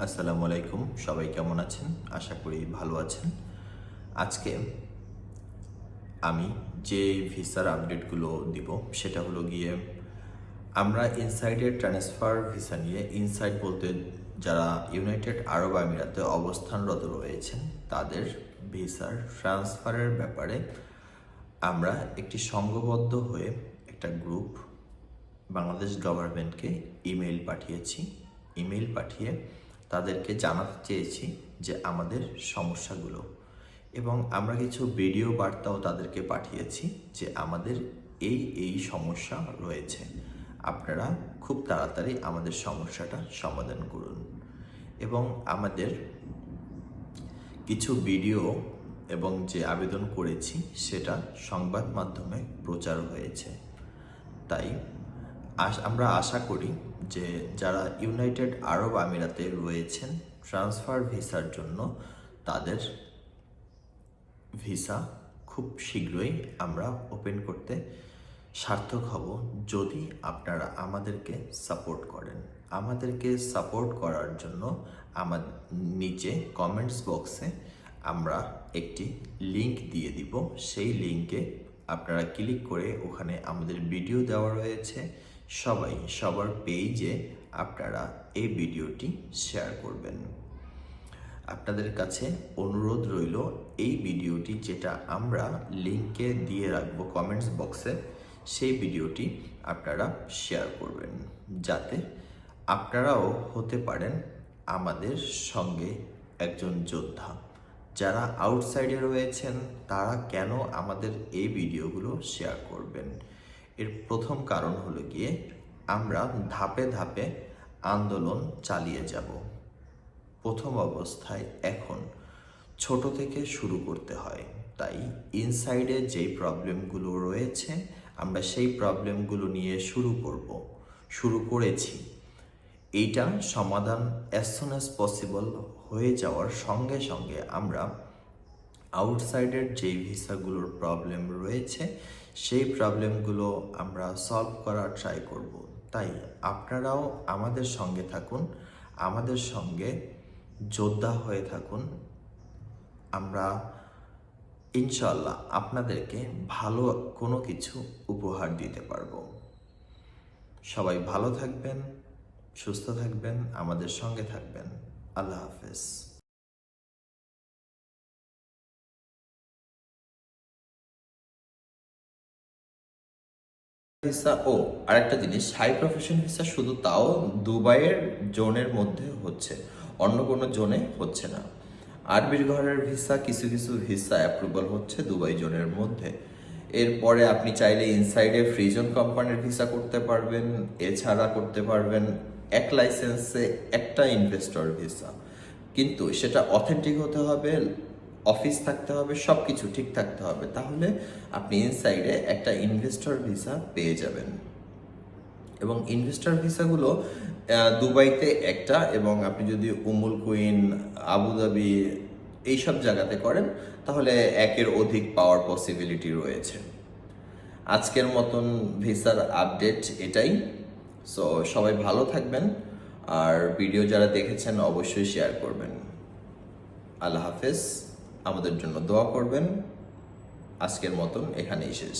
আসসালামু আলাইকুম, সবাই কেমন আছেন? আশা করি ভালো আছেন। আজকে আমি যে ভিসার আপডেটগুলো দিব সেটা হলো গিয়ে আমরা ইনসাইডের ট্রান্সফার ভিসা নিয়ে, ইনসাইড বলতে যারা ইউনাইটেড আরব আমিরাতে অবস্থানরত রয়েছেন তাদের ভিসার ট্রান্সফারের ব্যাপারে আমরা একটি সংঘবদ্ধ হয়ে একটা গ্রুপ বাংলাদেশ গভর্নমেন্টকে ইমেইল পাঠিয়েছি। ইমেইল পাঠিয়ে তাদেরকে জানাতে চেয়েছি যে আমাদের সমস্যাগুলো, এবং আমরা কিছু ভিডিও বার্তাও তাদেরকে পাঠিয়েছি যে আমাদের এই সমস্যা রয়েছে, আপনারা খুব তাড়াতাড়ি আমাদের সমস্যাটা সমাধান করুন। এবং আমাদের কিছু ভিডিও এবং যে আবেদন করেছি সেটা সংবাদ মাধ্যমে প্রচার হয়েছে। তাই আমরা আশা করি যে যারা ইউনাইটেড আরব আমিরাতে রয়েছেন ট্রান্সফার ভিসার জন্য, তাদের ভিসা খুব শীঘ্রই আমরা ওপেন করতে সার্থক হব যদি আপনারা আমাদেরকে সাপোর্ট করেন। আমাদেরকে সাপোর্ট করার জন্য আমার নিচে কমেন্টস বক্সে আমরা একটি লিংক দিয়ে দিব। সেই লিংকে আপনারা ক্লিক করে ওখানে আমাদের ভিডিও দেওয়া রয়েছে, সবার পেজে আপনারা এই ভিডিওটি শেয়ার করবেন। আপনাদের কাছে অনুরোধ রইল এই ভিডিওটি যেটা আমরা লিংকে দিয়ে রাখবো কমেন্টস বক্সে, সেই ভিডিওটি আপনারা শেয়ার করবেন যাতে আপনারাও হতে পারেন আমাদের সঙ্গে একজন যোদ্ধা। যারা আউটসাইডে রয়েছেন তারা কেন আমাদের এই ভিডিওগুলো শেয়ার করবেন? এর প্রথম কারণ হলো গিয়ে আমরা ধাপে ধাপে আন্দোলন চালিয়ে যাব। প্রথম অবস্থায় এখন ছোট থেকে শুরু করতে হয়। তাই ইনসাইডে যেই প্রবলেমগুলো রয়েছে আমরা সেই প্রবলেমগুলো নিয়ে শুরু করেছি। এইটা সমাধান অ্যাজ সুন অ্যাজ পসিবল হয়ে যাওয়ার সঙ্গে সঙ্গে আমরা আউটসাইডের যেই ভিসাগুলোর প্রবলেম রয়েছে সেই প্রবলেমগুলো আমরা সলভ করার ট্রাই করব। তাই আপনারাও আমাদের সঙ্গে থাকুন, আমাদের সঙ্গে যোদ্ধা হয়ে থাকুন। আমরা ইনশাল্লাহ আপনাদেরকে ভালো কোনো কিছু উপহার দিতে পারবো। সবাই ভালো থাকবেন, সুস্থ থাকবেন, আমাদের সঙ্গে থাকবেন। আল্লাহ হাফেজ। ভিসা আরেকটা জিনিস, হাই প্রফেশন ভিসা শুধু তাও দুবাইয়ের জোনের মধ্যে হচ্ছে, অন্য কোনো জোনে হচ্ছে না। আরবির ঘরের ভিসা কিছু ভিসা অ্যাপ্রুভাল হচ্ছে দুবাই জোনের মধ্যে। এরপরে আপনি চাইলে ইনসাইডে ফ্রিজন কোম্পানির ভিসা করতে পারবেন, এছাড়া করতে পারবেন এক লাইসেন্সে একটা ইনভেস্টর ভিসা, কিন্তু সেটা অথেন্টিক হতে হবে, অফিস থাকতে হবে, সব কিছু ঠিক থাকতে হবে, তাহলে আপনি ইনসাইডে একটা ইনভেস্টর ভিসা পেয়ে যাবেন। এবং ইনভেস্টর ভিসাগুলো দুবাইতে একটা, এবং আপনি যদি উমুল কুইন, আবুধাবি এইসব জায়গাতে করেন তাহলে একের অধিক পাওয়ার পসিবিলিটি রয়েছে। আজকের মতন ভিসার আপডেট এটাই। সো সবাই ভালো থাকবেন, আর ভিডিও যারা দেখেছেন অবশ্যই শেয়ার করবেন। আল্লাহ হাফেজ, আমাদের জন্য দোয়া করবেন। আজকের মতন এখানেই শেষ।